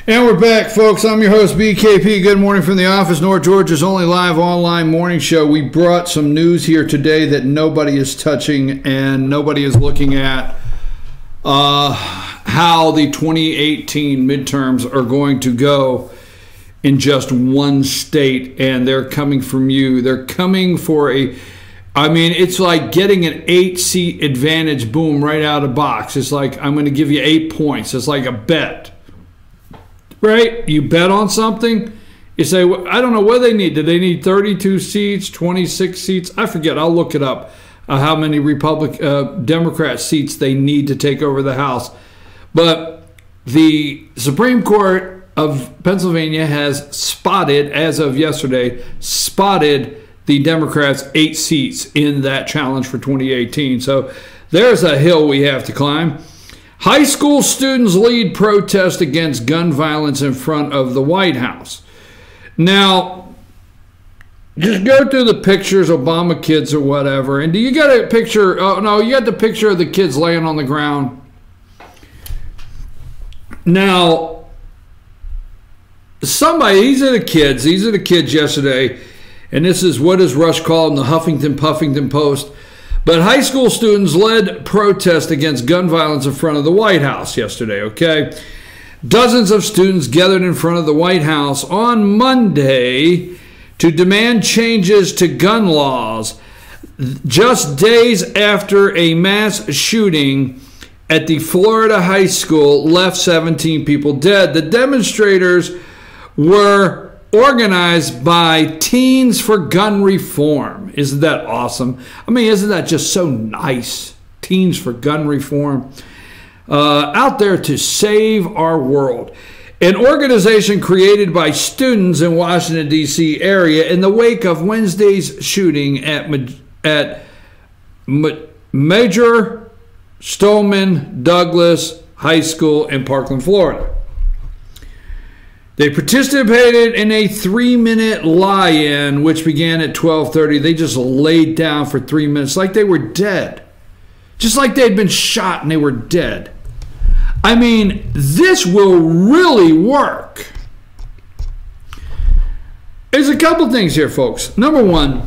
And we're back, folks. I'm your host, BKP. Good morning from the office. North Georgia's only live online morning show. We brought some news here today that nobody is touching and nobody is looking at how the 2018 midterms are going to go in just one state. And they're coming from you. They're coming for it's like getting an 8-seat advantage, boom, right out of the box. It's like, I'm going to give you 8 points. It's like a bet. Right? You bet on something. You say, well, I don't know what they need. Do they need 32 seats, 26 seats? I forget. I'll look it up. How many Democrat seats they need to take over the House. But the Supreme Court of Pennsylvania has spotted, as of yesterday, the Democrats 8 seats in that challenge for 2018. So there's a hill we have to climb. High school students lead protest against gun violence in front of the White House. Now, just go through the pictures, Obama kids or whatever. And do you got a picture? Oh, no, you got the picture of the kids laying on the ground. Now, these are the kids yesterday. And this is what is Rush called in the Huffington Puffington Post. But high school students led protest against gun violence in front of the White House yesterday, okay? Dozens of students gathered in front of the White House on Monday to demand changes to gun laws just days after a mass shooting at the Florida high school left 17 people dead. The demonstrators were organized by Teens for Gun Reform. Isn't that awesome? I mean, isn't that just so nice? Teens for Gun Reform. Out there to save our world. An organization created by students in Washington, D.C. area in the wake of Wednesday's shooting at Major Stoneman Douglas High School in Parkland, Florida. They participated in a 3-minute lie-in, which began at 12:30. They just laid down for 3 minutes like they were dead. Just like they'd been shot and they were dead. I mean, this will really work. There's a couple things here, folks. Number one,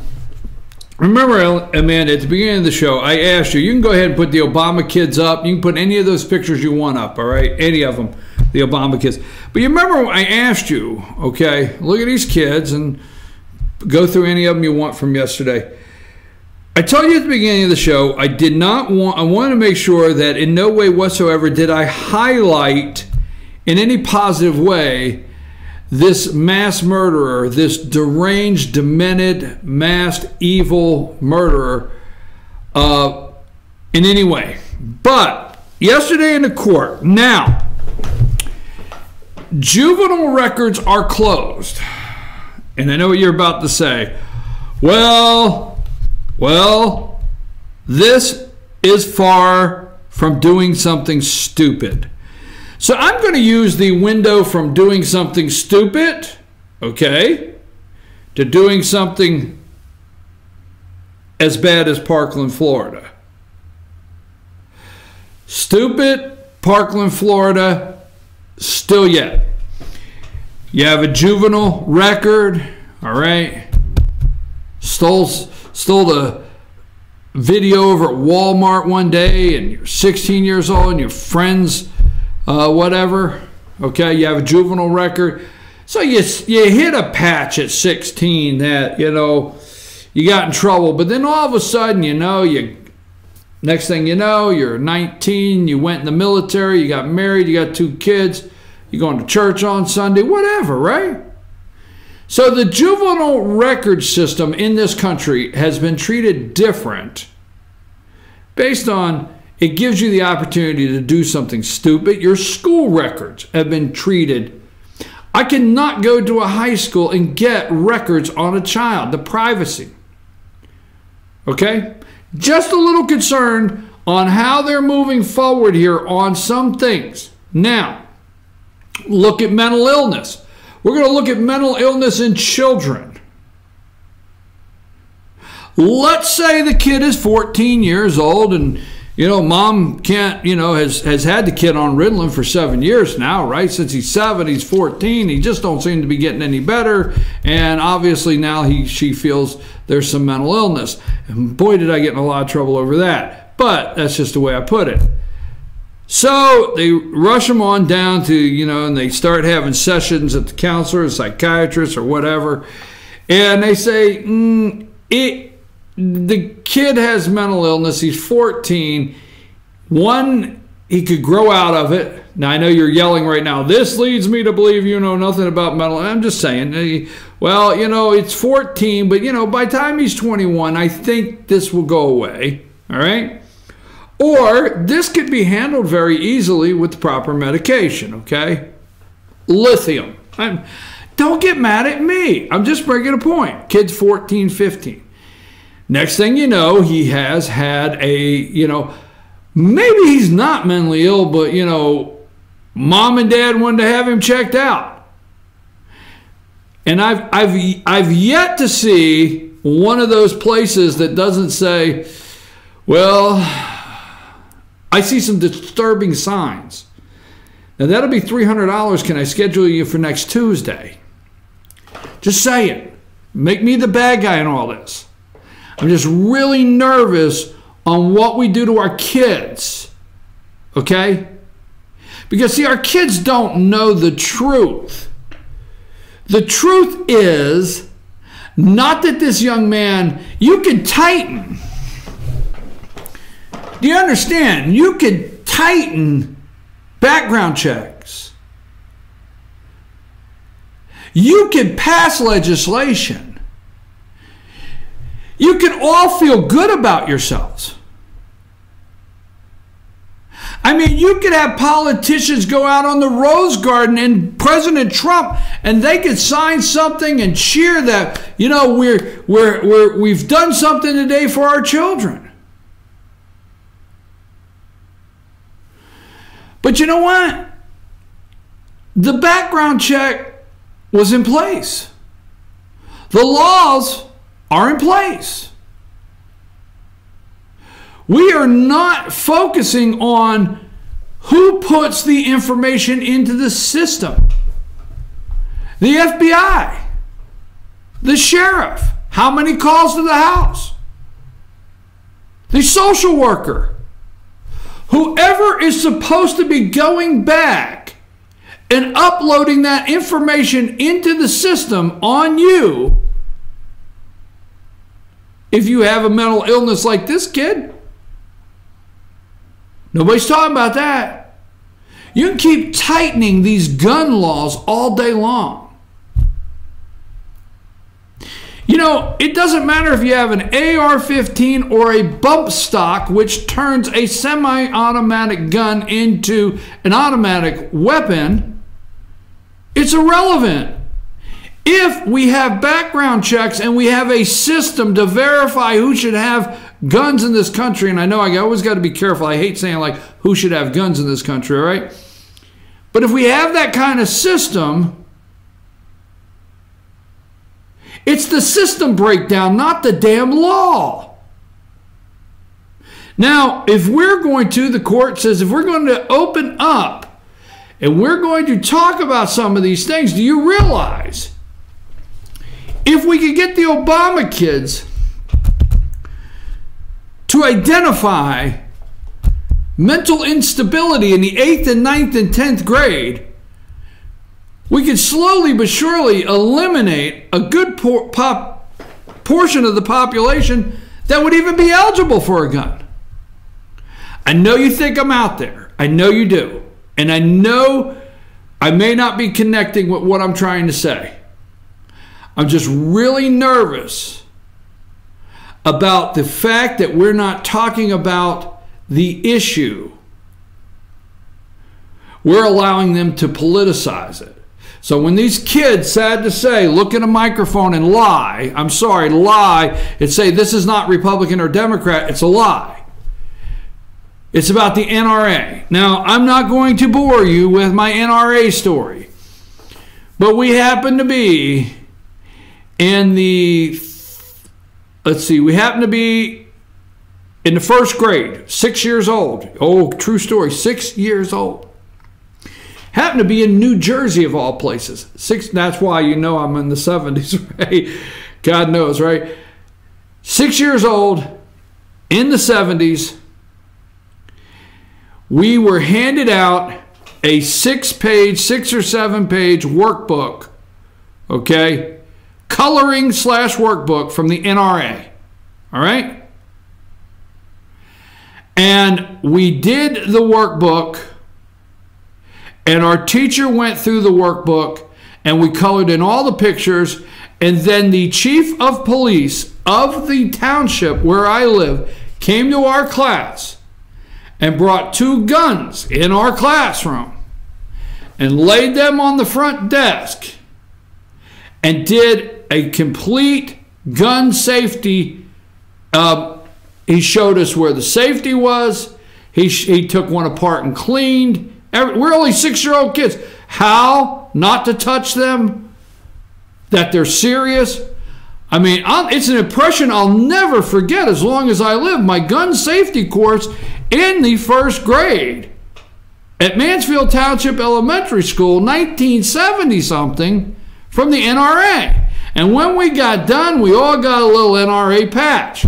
remember, Amanda, at the beginning of the show, I asked you can go ahead and put the Obama kids up. You can put any of those pictures you want up, all right? Any of them, the Obama kids. But you remember I asked you, okay, look at these kids and go through any of them you want from yesterday. I told you at the beginning of the show, I wanted to make sure that in no way whatsoever did I highlight in any positive way this mass murderer, this deranged, demented, masked, evil murderer in any way. But yesterday in the court, now, juvenile records are closed. And I know what you're about to say. Well, this is far from doing something stupid. So I'm going to use the window from doing something stupid, okay, to doing something as bad as Parkland, Florida. Stupid, Parkland, Florida, still yet. You have a juvenile record, all right? Stole the video over at Walmart one day, and you're 16 years old, and your friends, whatever, okay? You have a juvenile record. So you hit a patch at 16 that, you got in trouble. But then all of a sudden, next thing you know, you're 19, you went in the military, you got married, you got 2 kids, you're going to church on Sunday, whatever, right? So the juvenile record system in this country has been treated different based on it gives you the opportunity to do something stupid. Your school records have been treated. I cannot go to a high school and get records on a child, the privacy. Okay? Just a little concerned on how they're moving forward here on some things. Now, look at mental illness. We're going to look at mental illness in children. Let's say the kid is 14 years old and You know, mom can't, you know, has had the kid on Ritalin for 7 years now, right? Since he's 7, he's 14. He just don't seem to be getting any better. And obviously now she feels there's some mental illness. And boy, did I get in a lot of trouble over that. But that's just the way I put it. So they rush them on down to, you know, and they start having sessions at the counselor, or psychiatrist, or whatever. And they say, the kid has mental illness. He's 14. One, he could grow out of it. Now, I know you're yelling right now, this leads me to believe you know nothing about mental. I'm just saying, well, you know, it's 14, but, you know, by the time he's 21, I think this will go away. All right? Or this could be handled very easily with the proper medication, okay? Lithium. Don't get mad at me. I'm just bringing a point. Kid's 14, 15. Next thing you know, he has had a, you know, maybe he's not mentally ill, but, you know, mom and dad wanted to have him checked out. And I've yet to see one of those places that doesn't say, well, I see some disturbing signs. Now, that'll be $300. Can I schedule you for next Tuesday? Just saying. Make me the bad guy in all this. I'm just really nervous on what we do to our kids, okay? Because, see, our kids don't know the truth. The truth is not that this young man, you could tighten. Do you understand? You could tighten background checks. You could pass legislation. You can all feel good about yourselves. I mean, you could have politicians go out on the Rose Garden and President Trump, and they could sign something and cheer that, you know, we've done something today for our children. But you know what? The background check was in place. The laws are in place. We are not focusing on who puts the information into the system. The FBI, the sheriff, how many calls to the house, the social worker, whoever is supposed to be going back and uploading that information into the system on you. If you have a mental illness like this kid, nobody's talking about that. You can keep tightening these gun laws all day long. You know, it doesn't matter if you have an AR-15 or a bump stock, which turns a semi-automatic gun into an automatic weapon. It's irrelevant. If we have background checks and we have a system to verify who should have guns in this country, and I know I always got to be careful. I hate saying like who should have guns in this country, all right? But if we have that kind of system, it's the system breakdown, not the damn law. Now, if we're going to, the court says, if we're going to open up and we're going to talk about some of these things, do you realize if we could get the Obama kids to identify mental instability in the 8th and 9th and 10th grade, we could slowly but surely eliminate a good portion of the population that would even be eligible for a gun. I know you think I'm out there. I know you do. And I know I may not be connecting with what I'm trying to say. I'm just really nervous about the fact that we're not talking about the issue. We're allowing them to politicize it. So when these kids, sad to say, look at a microphone and lie, I'm sorry, lie, and say this is not Republican or Democrat, it's a lie. It's about the NRA. Now, I'm not going to bore you with my NRA story, but we happen to be in the, let's see, we happen to be in the first grade, 6 years old. Oh, true story, 6 years old. Happened to be in New Jersey, of all places. That's why you know I'm in the 70s, right? God knows, right? 6 years old, in the 70s, we were handed out a 6 or 7 page workbook, okay? Coloring / workbook from the NRA, all right? And we did the workbook, and our teacher went through the workbook, and we colored in all the pictures, and then the chief of police of the township where I live came to our class and brought 2 guns in our classroom and laid them on the front desk and did a complete gun safety. He showed us where the safety was. He took one apart and cleaned. We're only 6-year-old kids. How not to touch them, that they're serious. I mean, it's an impression I'll never forget as long as I live. My gun safety course in the first grade at Mansfield Township Elementary School, 1970-something, from the NRA. And when we got done, we all got a little NRA patch.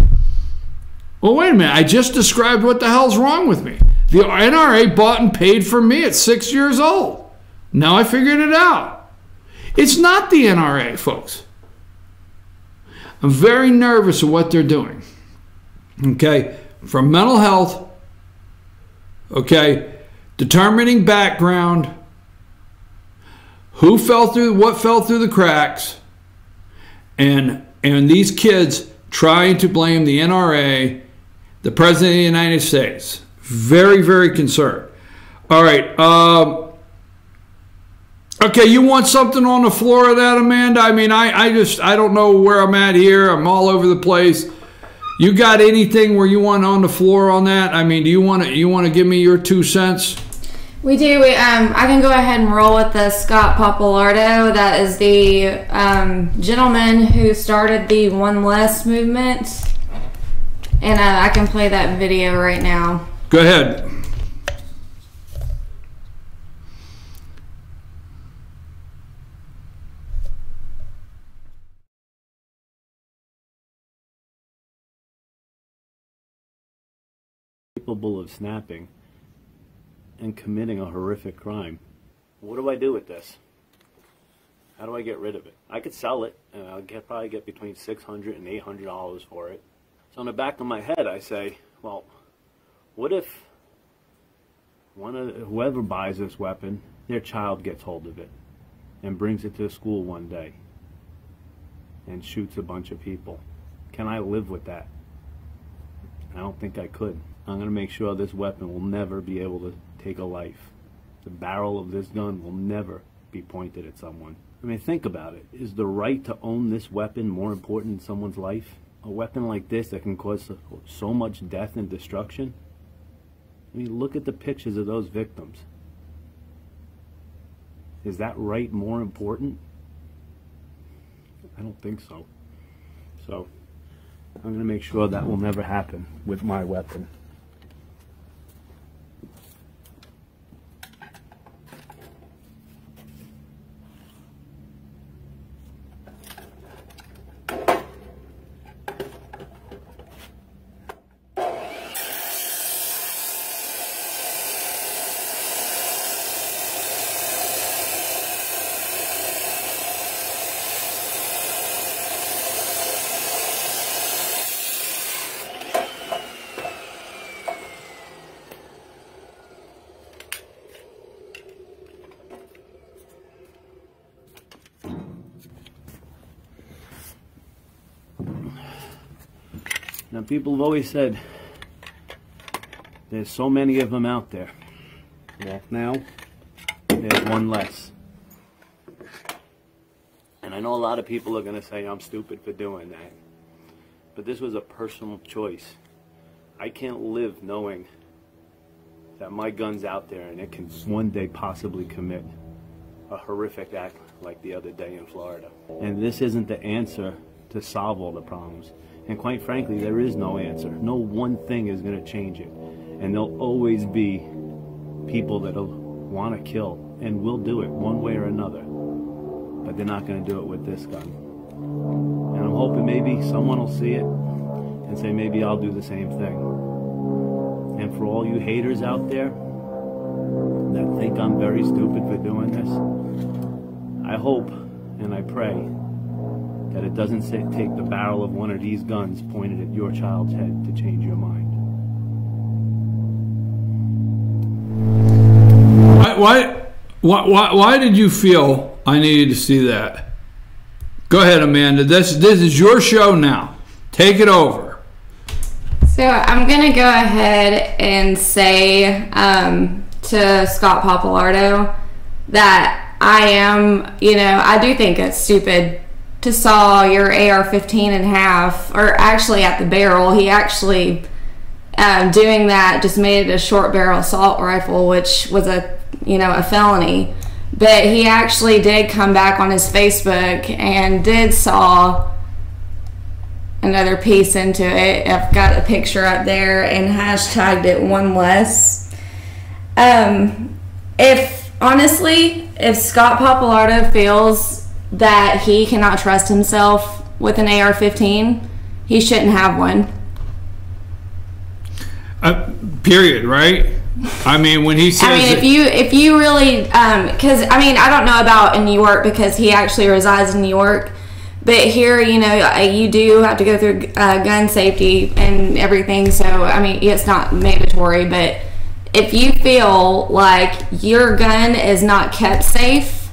Well, wait a minute. I just described what the hell's wrong with me. The NRA bought and paid for me at 6 years old. Now I figured it out. It's not the NRA, folks. I'm very nervous of what they're doing. Okay? From mental health, okay, determining background, what fell through the cracks, and these kids trying to blame the NRA, the President of the United States. Very, very concerned. All right. Okay, you want something on the floor of that, Amanda? I mean, I don't know where I'm at here. I'm all over the place. You got anything where you want on the floor on that? I mean, do you want to give me your 2 cents? We do. I can go ahead and roll with the Scott Papalardo. That is the gentleman who started the One Less movement. And I can play that video right now. Go ahead. Capable of snapping and committing a horrific crime. What do I do with this? How do I get rid of it? I could sell it, and I'll probably get between $600 and $800 for it. So in the back of my head, I say, well, what if whoever buys this weapon, their child gets hold of it and brings it to school one day and shoots a bunch of people? Can I live with that? I don't think I could. I'm going to make sure this weapon will never be able to take a life. The barrel of this gun will never be pointed at someone. I mean, think about it. Is the right to own this weapon more important than someone's life? A weapon like this that can cause so much death and destruction? I mean, look at the pictures of those victims. Is that right more important? I don't think so. So, I'm going to make sure that will never happen with my weapon. Now, people have always said there's so many of them out there. Well, now there's one less. And I know a lot of people are going to say I'm stupid for doing that. But this was a personal choice. I can't live knowing that my gun's out there and it can one day possibly commit a horrific act like the other day in Florida. And this isn't the answer to solve all the problems. And quite frankly, there is no answer. No one thing is going to change it. And there'll always be people that'll want to kill and will do it one way or another. But they're not going to do it with this gun. And I'm hoping maybe someone will see it and say, maybe I'll do the same thing. And for all you haters out there that think I'm very stupid for doing this, I hope and I pray that it doesn't take the barrel of one of these guns pointed at your child's head to change your mind. Why did you feel I needed to see that? Go ahead, Amanda. This is your show now. Take it over. So I'm going to go ahead and say to Scott Papalardo that I do think it's stupid to saw your AR-15 in half, or actually at the barrel. He actually, doing that, just made it a short barrel assault rifle, which was a felony. But he actually did come back on his Facebook and did saw another piece into it. I've got a picture up there and hashtagged it one less. If Scott Papalardo feels that he cannot trust himself with an AR-15, he shouldn't have one. Period, right? I mean, when he says... if you really... because, I don't know about in New York because he actually resides in New York. But here, you do have to go through gun safety and everything. So, it's not mandatory. But if you feel like your gun is not kept safe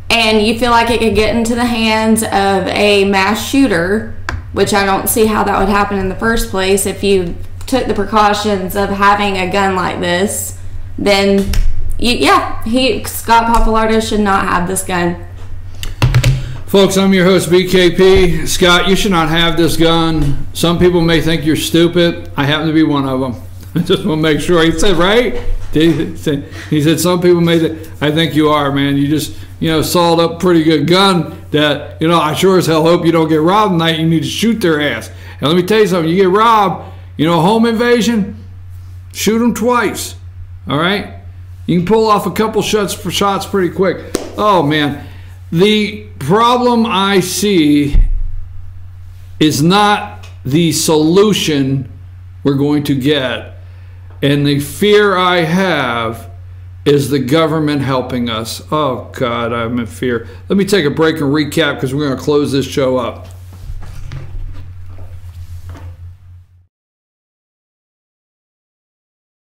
and you feel like it could get into the hands of a mass shooter, which I don't see how that would happen in the first place if you took the precautions of having a gun like this, then Scott Papalardo should not have this gun. Folks, I'm your host, BKP. Scott, you should not have this gun. Some people may think you're stupid. I happen to be one of them. I just want to make sure. He said, right? He said, some people may think, I think you are, man. You just, sawed up a pretty good gun that, I sure as hell hope you don't get robbed tonight. You need to shoot their ass. And let me tell you something. You get robbed, home invasion, shoot them twice. All right? You can pull off a couple shots pretty quick. Oh, man. The problem I see is not the solution we're going to get. And the fear I have is the government helping us. Oh, God, I'm in fear. Let me take a break and recap because we're going to close this show up.